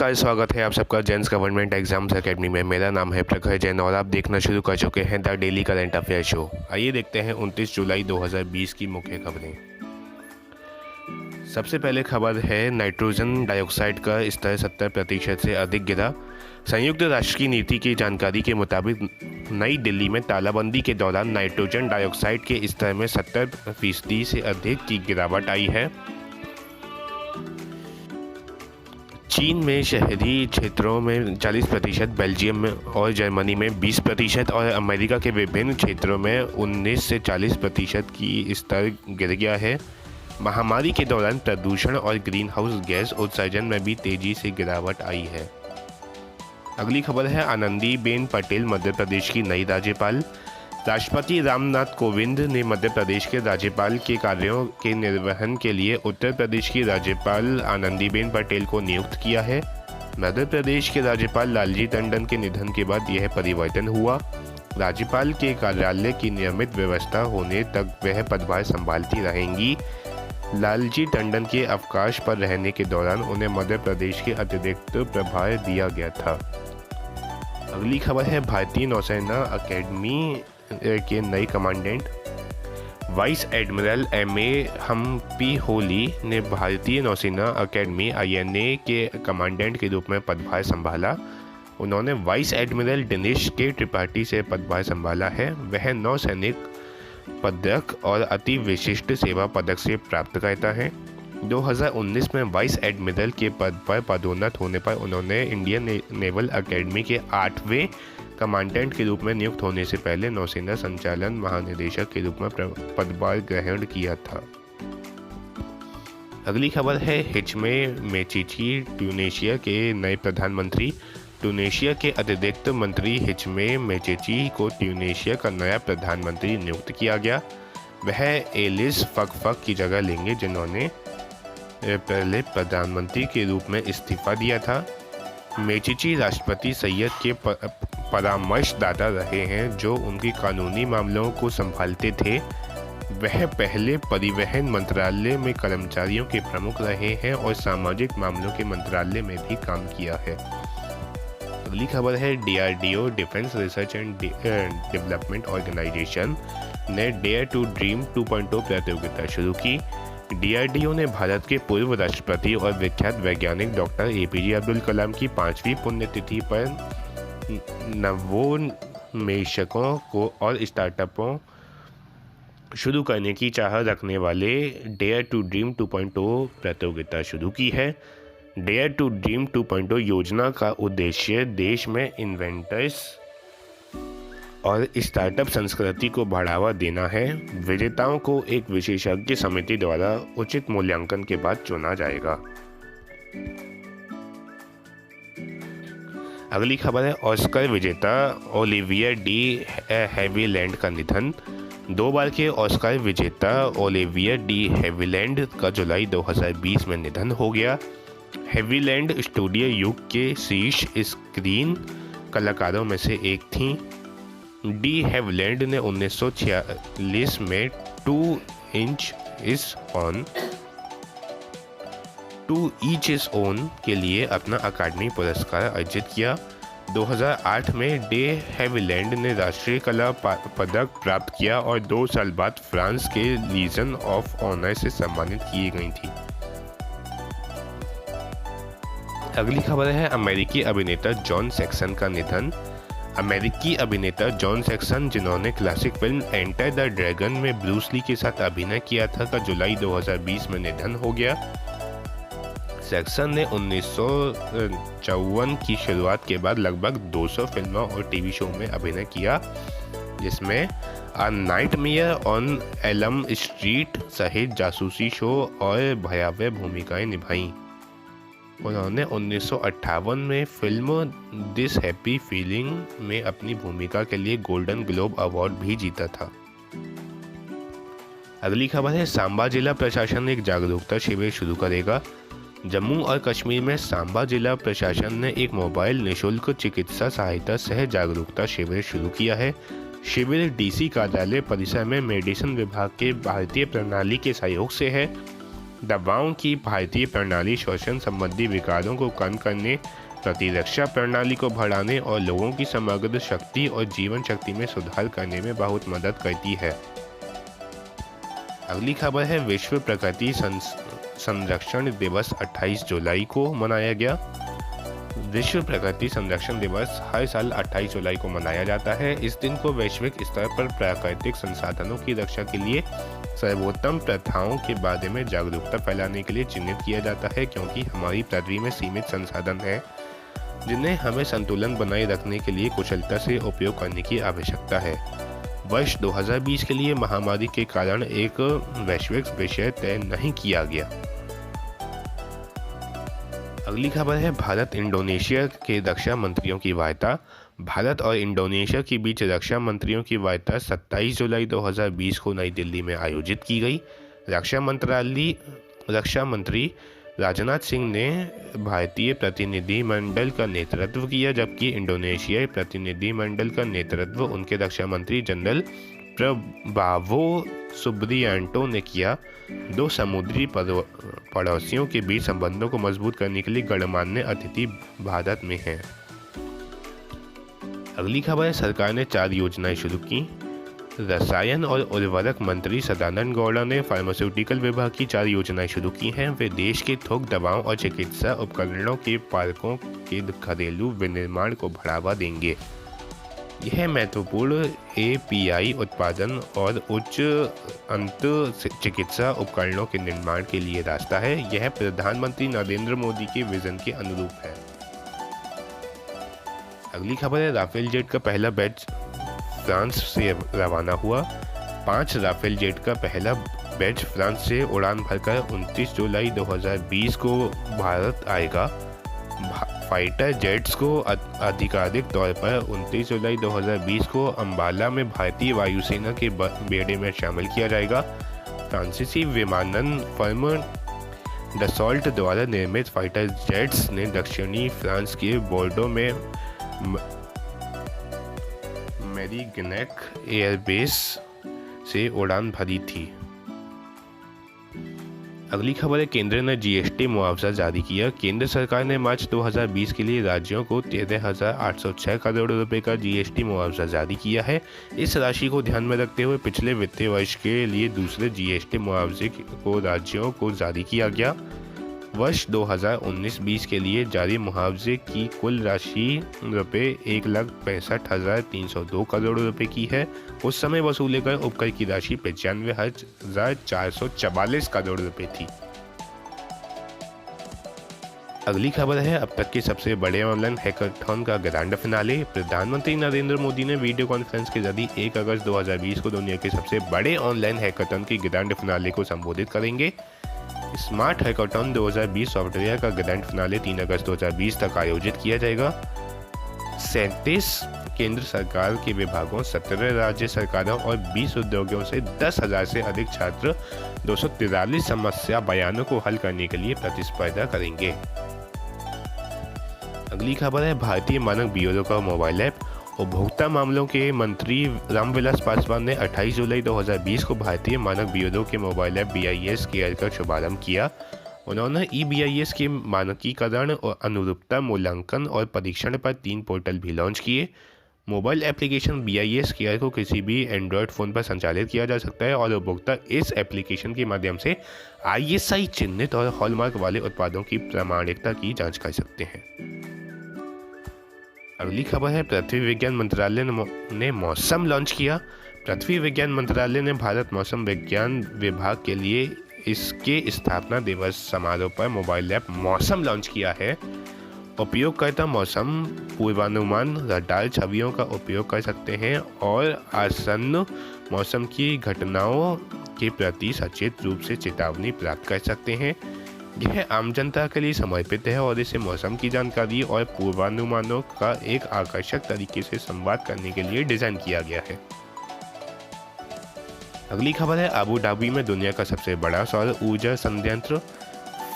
नमस्कार, स्वागत है आप सबका जेन्स गवर्नमेंट एग्जाम्स एकेडमी में। मेरा नाम है प्रखर जैन और आप देखना शुरू कर चुके हैं the daily current affair show. आइए देखते हैं 29 जुलाई 2020 की मुख्य खबरें। सबसे पहले खबर है नाइट्रोजन डाइऑक्साइड का स्तर 70% से अधिक गिरा। संयुक्त राष्ट्र की नीति की जानकारी के मुताबिक नई दिल्ली में तालाबंदी के दौरान नाइट्रोजन डाइऑक्साइड के स्तर में 70% से अधिक की गिरावट आई है। चीन में शहरी क्षेत्रों में 40%, बेल्जियम में और जर्मनी में 20% और अमेरिका के विभिन्न क्षेत्रों में 19 से 40% की स्तर गिर गया है। महामारी के दौरान प्रदूषण और ग्रीन हाउस गैस उत्सर्जन में भी तेजी से गिरावट आई है। अगली खबर है आनंदीबेन पटेल मध्य प्रदेश की नई राज्यपाल। राष्ट्रपति रामनाथ कोविंद ने मध्य प्रदेश के राज्यपाल के कार्यों के निर्वहन के लिए उत्तर प्रदेश की राज्यपाल आनंदीबेन पटेल को नियुक्त किया है। मध्य प्रदेश के राज्यपाल लालजी टंडन के निधन के बाद यह परिवर्तन हुआ। राज्यपाल के कार्यालय की नियमित व्यवस्था होने तक वह पदभार संभालती रहेंगी। लालजी टंडन के अवकाश पर रहने के दौरान उन्हें मध्य प्रदेश के अतिरिक्त प्रभार दिया गया था। अगली खबर है भारतीय नौसेना अकेडमी के नए commandant. Vice admiral M A. Hampi Holi ने भारतीय नौसेना अकेडमी (INA) के कमांडेंट के रूप में पदभार संभाला। उन्होंने वाइस एडमिरल दिनेश के त्रिपाठी से पदभार संभाला है। वह नौसैनिक पदक और अति विशिष्ट सेवा पदक से प्राप्त करता है। 2019 में वाइस एडमिरल के पद पर पदोन्नत होने पर उन्होंने इंडियन नेवल अकेडमी के 8वें कमांडेंट के रूप में नियुक्त होने से पहले नौसेना संचालन महानिदेशक के रूप में पदभार ग्रहण किया था। अगली खबर है हिचमे मेचीची ट्यूनीशिया के नए प्रधानमंत्री। ट्यूनीशिया के अतिरिक्त मंत्री हिचमे मेचीची को ट्यूनीशिया का नया प्रधानमंत्री नियुक्त किया गया। वह एलिस फकफक की जगह लेंगे, जिन्होंने पहले प्रधानमंत्री के रूप में इस्तीफा दिया था। मेचीची राष्ट्रपति सैयद के परामर्शदाता रहे हैं, जो उनकी कानूनी मामलों को संभालते थे। वह पहले परिवहन मंत्रालय में कर्मचारियों के प्रमुख रहे हैं और सामाजिक मामलों के मंत्रालय में भी काम किया है। अगली खबर है DRDO defence research and development organisation ने डेयर टू ड्रीम 2.0 प्रतियोगिता शुरू की। DRDO ने भारत के पूर्व राष्ट्रपति और विख्यात वैज्ञानिक डॉक्टर APJ अब्दुल कलाम की 5वीं पुण्यतिथि पर नवोन्मेषकों को और स्टार्टअपों शुरू करने की चाह रखने वाले डेयर टू ड्रीम 2.0 प्रतियोगिता शुरू की है। डेयर टू ड्रीम 2.0 योजना का उद्देश्य देश में इन्वेंटर्स और स्टार्टअप संस्कृति को बढ़ावा देना है। विजेताओं को एक विशेषज्ञ समिति द्वारा उचित मूल्यांकन के बाद चुना जाएगा। अगली खबर है ऑस्कर विजेता ओलिविया डी हैविलैंड का निधन। 2 बार के ऑस्कर विजेता ओलिविया डी हैविलैंड का जुलाई 2020 में निधन हो गया। हैविलैंड स्टूडियो युग के शीर्ष स्क्रीन कलाकारों में से एक थीं। डी हैविलैंड ने 1946 में 2 ईच इज ओन के लिए अपना अकादमी पुरस्कार अर्जित किया। 2008 में डी हैविलैंड ने राष्ट्रीय कला पदक प्राप्त किया और 2 साल बाद फ्रांस के लीजन ऑफ ऑनर से सम्मानित की गई थी। अगली खबर है अमेरिकी अभिनेता जॉन सैक्सन का निधन। अमेरिकी अभिनेता जॉन सैक्सन, जिन्होंने classic film enter the dragon में ब्रूस ली के साथ अभिनय किया था, का जुलाई 2020 में निधन हो गया। सैक्सन ने 1954 की शुरुआत के बाद लगभग 200 फिल्मों और टीवी शो में अभिनय किया, जिसमें a nightmare on Elm street सहित जासूसी शो और भयावह भूमिकाएं निभाईं। उन्होंने 1958 में फिल्म दिस हैप्पी फीलिंग में अपनी भूमिका के लिए गोल्डन ग्लोब अवार्ड भी जीता था। अगली खबर है सांबा जिला प्रशासन एक जागरूकता शिविर शुरू करेगा। जम्मू और कश्मीर में सांबा जिला प्रशासन ने एक मोबाइल निःशुल्क चिकित्सा सहायता सह जागरूकता शिविर शुरू किया है। शिविर DC कार्यालय परिसर में मेडिसिन विभाग के भारतीय प्रणाली के सहयोग से है। दवाओं की भारतीय प्रणाली श्वसन संबंधी विकारों को कम करने, प्रतिरक्षा प्रणाली को बढ़ाने और लोगों की समग्र शक्ति और जीवन शक्ति में सुधार करने में बहुत मदद करती है। अगली खबर है विश्व प्रकृति संरक्षण दिवस 28 जुलाई को मनाया गया। विश्व प्रकृति संरक्षण दिवस हर साल 28 जुलाई को मनाया जाता है। इस दिन को वैश्विक स्तर पर प्राकृतिक संसाधनों की रक्षा के लिए सर्वोत्तम प्रथाओं के बारे में जागरूकता फैलाने के लिए चिन्हित किया जाता है, क्योंकि हमारी पृथ्वी में सीमित संसाधन हैं जिन्हें हमें संतुलन बनाए रखने के लिए कुशलता से उपयोग करने की आवश्यकता है। वर्ष 2020 के लिए महामारी के कारण एक वैश्विक विषय तय नहीं किया गया। अगली खबर है भारत इंडोनेशिया के रक्षा मंत्रियों की वार्ता। भारत और इंडोनेशिया के बीच रक्षा मंत्रियों की वार्ता 27 जुलाई 2020 को नई दिल्ली में आयोजित की गई। रक्षा मंत्री राजनाथ सिंह ने भारतीय प्रतिनिधिमंडल का नेतृत्व किया, जबकि इंडोनेशियाई प्रतिनिधिमंडल का नेतृत्व उनके रक्षा मंत्री जनरल प्रबावो सुब्रियांटो ने किया। दो समुद्री पड़ोसियों के बीच संबंधों को मजबूत करने के लिए गणमान्य अतिथि भारत में हैं। अगली खबर है सरकार ने 4 योजनाएं शुरू की। रसायन और उर्वरक मंत्री सदानंद गौड़ा ने फार्मास्यूटिकल विभाग की 4 योजनाएं शुरू की हैं। वे देश के थोक दवाओं और चिकित्सा उपकरणों के पार्कों के घरेलू विनिर्माण को बढ़ावा देंगे। यह महत्वपूर्ण API उत्पादन और उच्च अंत चिकित्सा उपकरणों के निर्माण के लिए रास्ता है। यह प्रधानमंत्री नरेंद्र मोदी के विजन के अनुरूप है। अगली खबर है राफेल जेट का पहला बैच फ्रांस से रवाना हुआ। 5 राफेल जेट का पहला बैच फ्रांस से उड़ान भरकर 29 जुलाई 2020 को भारत आएगा। फाइटर जेट्स को आधिकारिक तौर पर 29 जुलाई 2020 को अंबाला में भारतीय वायुसेना के बेड़े में शामिल किया जाएगा। फ्रांसीसी विमानन फर्म डसॉल्ट द्वारा निर्मित फाइटर जेट्स ने दक्षिणी फ्रांस के बोर्डो में मेरीग्नैक एयरबेस से उड़ान भरी थी। अगली खबर है केंद्र ने GST मुआवजा जारी किया। केंद्र सरकार ने मार्च 2020 के लिए राज्यों को 13,806 करोड़ रुपए का GST मुआवजा जारी किया है। इस राशि को ध्यान में रखते हुए पिछले वित्तीय वर्ष के लिए दूसरे GST मुआवजे को राज्यों को जारी किया गया। वर्ष 2019-20 के लिए जारी मुआवजे की कुल राशि रुपये 1,65,302 करोड़ रुपए की है। उस समय वसूले गए उपकर की राशि 95,444 करोड़ रुपए थी। अगली खबर है अब तक के सबसे बड़े ऑनलाइन हैकाथॉन का ग्रैंड फिनाले। प्रधानमंत्री नरेंद्र मोदी ने वीडियो कॉन्फ्रेंस के जरिए 1 अगस्त 2020 को दुनिया के सबसे बड़े ऑनलाइन हैकाथॉन की ग्रैंड फिनाले को संबोधित करेंगे। स्मार्ट हैकाथॉन 2020 सॉफ्टवेयर का ग्रैंड फिनाले 3 अगस्त 2020 तक आयोजित किया जाएगा। 37 केंद्र सरकार के विभागों, 17 राज्य सरकारों और 20 उद्योगों से 10,000 से अधिक छात्र 243 समस्या बयानों को हल करने के लिए प्रतिस्पर्धा करेंगे। अगली खबर है भारतीय मानक ब्यूरो का मोबाइल ऐप। उपभोक्ता मामलों के मंत्री रामविलास पासवान ने 28 जुलाई 2020 को भारतीय मानक ब्यूरो के मोबाइल ऐप BIS केयर का शुभारंभ किया। उन्होंने eBIS के मानकीकरण और अनुरूपता मूल्यांकन और परीक्षण पर 3 पोर्टल भी लॉन्च किए। मोबाइल एप्लीकेशन BIS केयर को किसी भी एंड्रॉयड फ़ोन पर संचालित किया जा सकता है और उपभोक्ता इस एप्लीकेशन के माध्यम से ISI चिन्हित और हॉलमार्क वाले उत्पादों की प्रामाणिकता की जाँच कर सकते हैं। अगली खबर है पृथ्वी विज्ञान मंत्रालय ने मौसम लॉन्च किया। पृथ्वी विज्ञान मंत्रालय ने भारत मौसम विज्ञान विभाग के लिए इसके स्थापना दिवस समारोह पर मोबाइल ऐप मौसम लॉन्च किया है। उपयोगकर्ता मौसम पूर्वानुमान रडार छवियों का उपयोग कर सकते हैं और आसन्न मौसम की घटनाओं के प्रति सचेत रूप से चेतावनी प्राप्त कर सकते हैं। यह आम जनता के लिए समर्पित है और इसे मौसम की जानकारी और पूर्वानुमानों का एक आकर्षक तरीके से संवाद करने के लिए डिज़ाइन किया गया है। अगली खबर है अबू धाबी में दुनिया का सबसे बड़ा सौर ऊर्जा संयंत्र।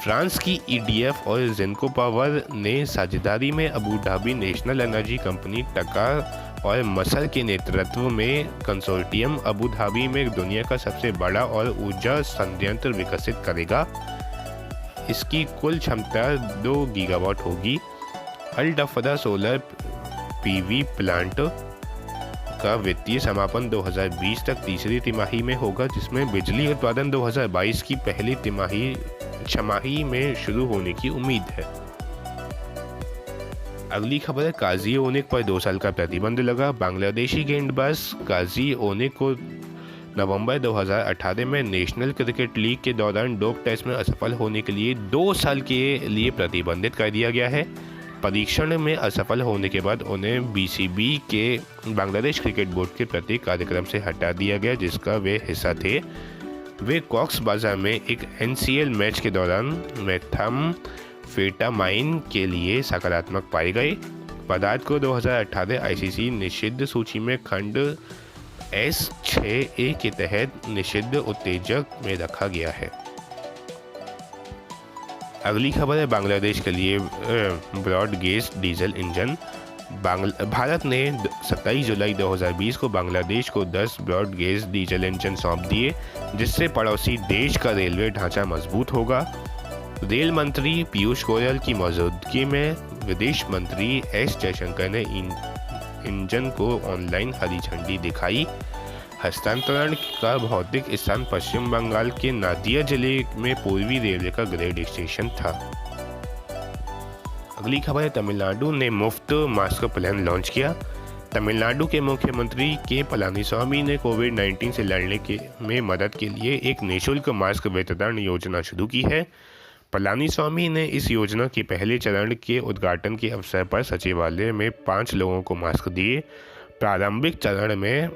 फ्रांस की EDF और जिनको पावर ने साझेदारी में Abu Dhabi national energy company टका और मसर के नेतृत्व में कंसोर्टियम अबू धाबी में दुनिया का सबसे बड़ा और ऊर्जा संयंत्र विकसित करेगा। इसकी कुल क्षमता 2 गीगावाट होगी। अल दफदा सोलर पीवी प्लांट का वित्तीय समापन 2020 तक तीसरी तिमाही में होगा, जिसमें बिजली उत्पादन 2022 की पहली छमाही में शुरू होने की उम्मीद है। अगली खबर है, काजी ओनिक पर 2 साल का प्रतिबंध लगा। बांग्लादेशी गेंदबाज काजी ओनिक को नवंबर 2018 में नेशनल क्रिकेट लीग के दौरान डोप टेस्ट में असफल होने के लिए 2 साल के लिए प्रतिबंधित कर दिया गया है। परीक्षण में असफल होने के बाद उन्हें बीसीबी के बांग्लादेश क्रिकेट बोर्ड के प्रत्येक कार्यक्रम से हटा दिया गया, जिसका वे हिस्सा थे। वे कॉक्स बाजार में एक एनसीएल मैच के दौरान मेथाम्फेटामाइन के लिए सकारात्मक पाए गए। पदार्थ को 2018 आईसीसी निषिद्ध सूची में खंड S6A के तहत निषिद्ध उत्तेजक में रखा गया है। अगली खबर है, बांग्लादेश के लिए broad gauge diesel engine. Bharat ने 27 जुलाई 2020 को बांग्लादेश को 10 ब्रॉड गेज डीजल इंजन सौंप दिए, जिससे पड़ोसी देश का रेलवे ढांचा मजबूत होगा। रेल मंत्री पीयूष गोयल की मौजूदगी में विदेश मंत्री एस जयशंकर ने इंजन को ऑनलाइन हरी झंडी दिखाई। हस्तांतरण का भौतिक स्थान पश्चिम बंगाल के नादिया जिले में पूर्वी रेलवे का ग्रेड स्टेशन था। अगली खबर है, तमिलनाडु ने मुफ्त मास्क प्लान लॉन्च किया। तमिलनाडु के मुख्यमंत्री के पलानीस्वामी ने कोविड-19 से लड़ने में मदद के लिए एक निःशुल्क मास्क वितरण योजना शुरू की है। पलानीस्वामी ने इस योजना के पहले चरण के उद्घाटन के अवसर पर सचिवालय में 5 लोगों को मास्क दिए। प्रारंभिक चरण में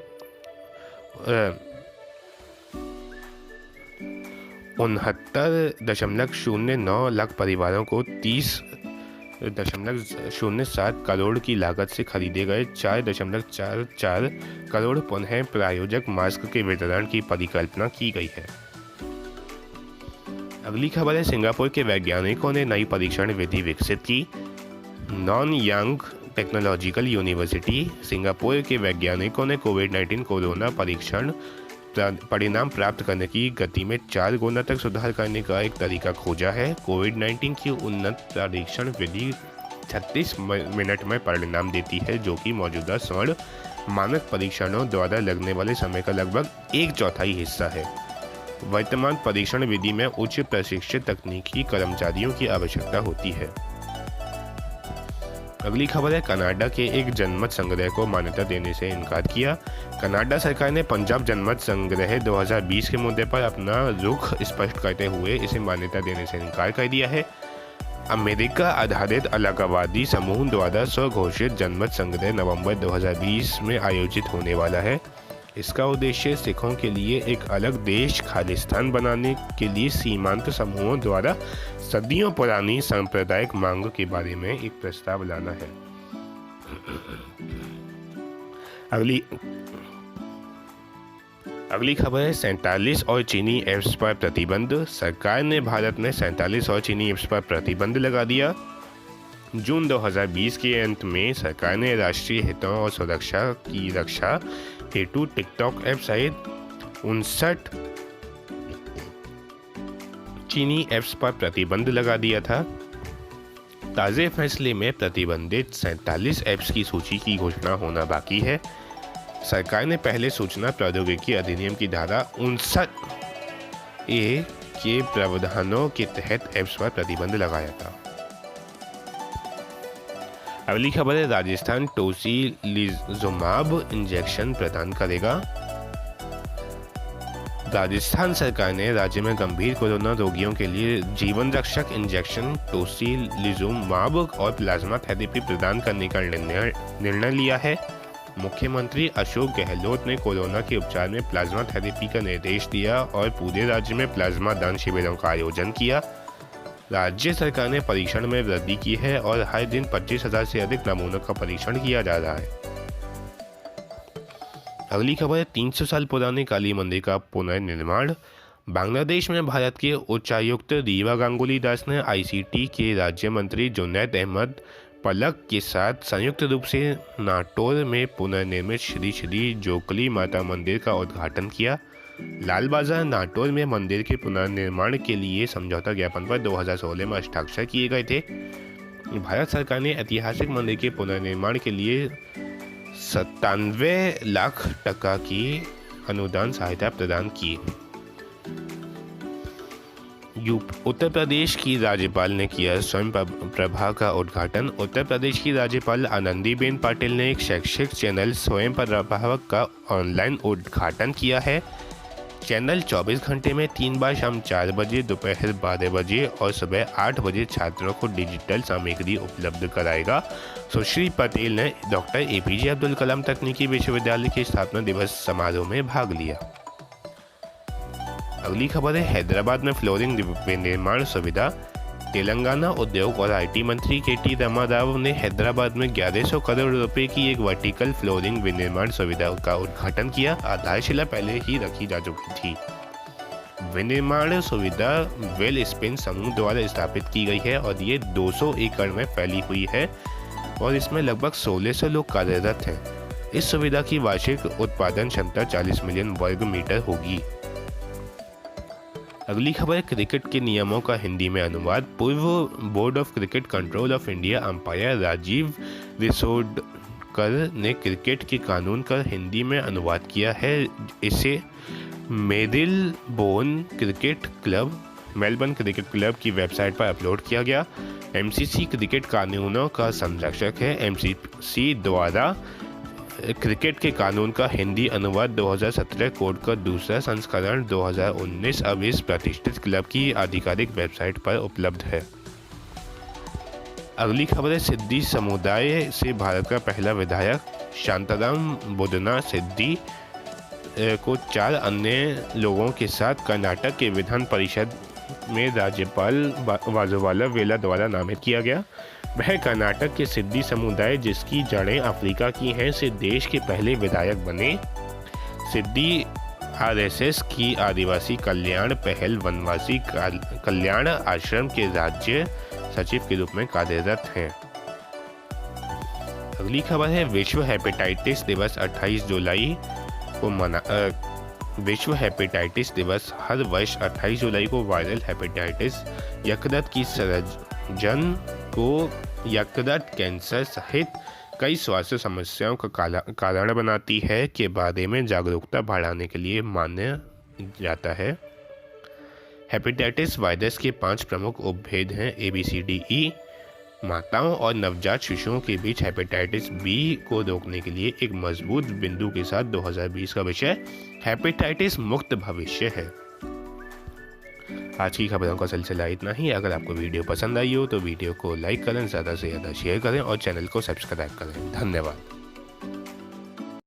69.09 लाख परिवारों को 30.07 करोड़ की लागत से खरीदे गए 4.44 करोड़ पुनः प्रायोजक मास्क के वितरण की परिकल्पना की गई है। अगली खबर है, सिंगापुर के वैज्ञानिकों ने नई परीक्षण विधि विकसित की। नॉन यांग टेक्नोलॉजिकल यूनिवर्सिटी सिंगापुर के वैज्ञानिकों ने कोविड-19 कोरोना परीक्षण परिणाम प्राप्त करने की गति में 4 गुना तक सुधार करने का एक तरीका खोजा है। कोविड-19 की उन्नत परीक्षण विधि 36 मिनट में परिणाम देती है, जो कि मौजूदा स्वर्ण मानक परीक्षणों द्वारा लगने वाले समय का लगभग 1/4 हिस्सा है। वर्तमान परीक्षण विधि में उच्च प्रशिक्षित तकनीकी कर्मचारियों की आवश्यकता होती है। अगली खबर है, कनाडा के एक जनमत संग्रह को मान्यता देने से इनकार किया। कनाडा सरकार ने पंजाब जनमत संग्रह 2020 के मुद्दे पर अपना रुख स्पष्ट करते हुए इसे मान्यता देने से इनकार कर दिया है। अमेरिका आधारित अलगाववादी समूह द्वारा स्वघोषित जनमत संग्रह नवंबर 2020 में आयोजित होने वाला है। इसका उद्देश्य सिखों के लिए एक अलग देश खालिस्तान बनाने के लिए सीमांत समूहों द्वारा सदियों पुरानी सांप्रदायिक मांग के बारे में एक प्रस्ताव लाना है। अगली खबर है, 47 और चीनी ऐप्स पर प्रतिबंध। सरकार ने भारत में 47 और चीनी ऐप्स पर प्रतिबंध लगा दिया। जून 2020 के अंत में सरकार ने राष्ट्रीय हितों और सुरक्षा की रक्षा हेतु टिकटॉक ऐप सहित 59 चीनी ऐप्स पर प्रतिबंध लगा दिया था। ताज़े फैसले में प्रतिबंधित 47 ऐप्स की सूची की घोषणा होना बाकी है। सरकार ने पहले सूचना प्रौद्योगिकी अधिनियम की धारा 59A के प्रावधानों के तहत ऐप्स पर प्रतिबंध लगाया था। अगली खबर है, राजस्थान टोसिलिजुमाब इंजेक्शन प्रदान करेगा। राजस्थान सरकार ने राज्य में गंभीर कोरोना रोगियों के लिए जीवन रक्षक इंजेक्शन टोसिलिजुमाब और प्लाज्मा थेरेपी प्रदान करने का निर्णय लिया है। मुख्यमंत्री अशोक गहलोत ने कोरोना के उपचार में प्लाज्मा थेरेपी का निर्देश दिया और पूरे राज्य में प्लाज्मा दान शिविरों का आयोजन किया। राज्य सरकार ने परीक्षण में वृद्धि की है और हर दिन 25,000 से अधिक नमूनों का परीक्षण किया जा रहा है। अगली खबर है, 300 साल पुराने काली मंदिर का पुनर्निर्माण। बांग्लादेश में भारत के उच्चायुक्त रीवा गांगुली दास ने आईसीटी के राज्य मंत्री जुनैद अहमद पलक के साथ संयुक्त रूप से नाटोर में पुनर्निर्मित श्री श्री जोकली माता मंदिर का उद्घाटन किया। लाल बाजार नाटौर में मंदिर के पुनर्निर्माण के लिए समझौता ज्ञापन पर 2016 में हस्ताक्षर किए गए थे। भारत सरकार ने ऐतिहासिक मंदिर के पुनर्निर्माण के लिए 97 लाख टका की अनुदान सहायता प्रदान की। उत्तर प्रदेश की राज्यपाल ने किया स्वयं प्रभा का उद्घाटन। उत्तर प्रदेश की राज्यपाल आनंदीबेन पटेल ने एक शैक्षिक चैनल स्वयं प्रभा का ऑनलाइन उद्घाटन किया है। चैनल 24 घंटे में 3 बार शाम 4 बजे, दोपहर 12 बजे और सुबह 8 बजे छात्रों को डिजिटल सामग्री उपलब्ध कराएगा। सुश्री पटेल ने डॉक्टर APJ अब्दुल कलाम तकनीकी विश्वविद्यालय के स्थापना दिवस समारोह में भाग लिया। अगली खबर है हैदराबाद में फ्लोरिंग विनिर्माण सुविधा। तेलंगाना उद्योग और IT मंत्री KT रामाराव ने हैदराबाद में 1100 करोड़ रुपए की एक वर्टिकल फ्लोरिंग विनिर्माण सुविधा का उद्घाटन किया। आधारशिला पहले ही रखी जा चुकी थी। विनिर्माण सुविधा वेल स्पेन समूह द्वारा स्थापित की गई है और ये 200 एकड़ में फैली हुई है और इसमें लगभग 1600 लोग कार्यरत हैं। इस सुविधा की वार्षिक उत्पादन क्षमता 40 मिलियन वर्ग मीटर होगी। अगली खबर है क्रिकेट के नियमों का हिंदी में अनुवाद। पूर्व board of cricket control of India umpire Rajiv Risodkar ने क्रिकेट के कानून का हिंदी में अनुवाद किया है। इसे मेलबर्न क्रिकेट क्लब की वेबसाइट पर अपलोड किया गया। MCC क्रिकेट कानूनों का संरक्षक है। MCC द्वारा क्रिकेट के कानून का हिंदी अनुवाद 2017 कोड का दूसरा संस्करण 2019 अब इस प्रतिष्ठित क्लब की आधिकारिक वेबसाइट पर उपलब्ध है। अगली खबर है सिद्दी समुदाय से भारत का पहला विधायक। शांताराम बुदना सिद्दी को 4 अन्य लोगों के साथ कर्नाटक के विधान परिषद में राज्यपाल वाजुवाला वेला द्वारा नामित किया गया। वह कर्नाटक के सिद्दी समुदाय जिसकी जड़ें अफ्रीका की हैं से देश के पहले विधायक बने। सिद्दी RSS की आदिवासी कल्याण पहल वनवासी कल्याण आश्रम के राज्य सचिव के रूप में कार्यरत हैं। अगली खबर है विश्व हेपेटाइटिस दिवस 28 जुलाई को विश्व हेपेटाइटिस दिवस हर वर्ष 28 जुलाई को वायरल हेपेटाइटिस, यकृत की सृजन को यकृत कैंसर सहित कई स्वास्थ्य समस्याओं का कारण बनाती है के बारे में जागरूकता बढ़ाने के लिए माना जाता है। हेपेटाइटिस वायरस के 5 प्रमुख उपभेद हैं ABCDE। माताओं और नवजात शिशुओं के बीच हेपेटाइटिस B को रोकने के लिए एक मजबूत बिंदु के साथ 2020 का विषय हेपेटाइटिस मुक्त भविष्य है। आज की खबरों का सिलसिला इतना ही। अगर आपको वीडियो पसंद आई हो तो वीडियो को लाइक करें, ज़्यादा से ज़्यादा शेयर करें और चैनल को सब्सक्राइब करें। धन्यवाद।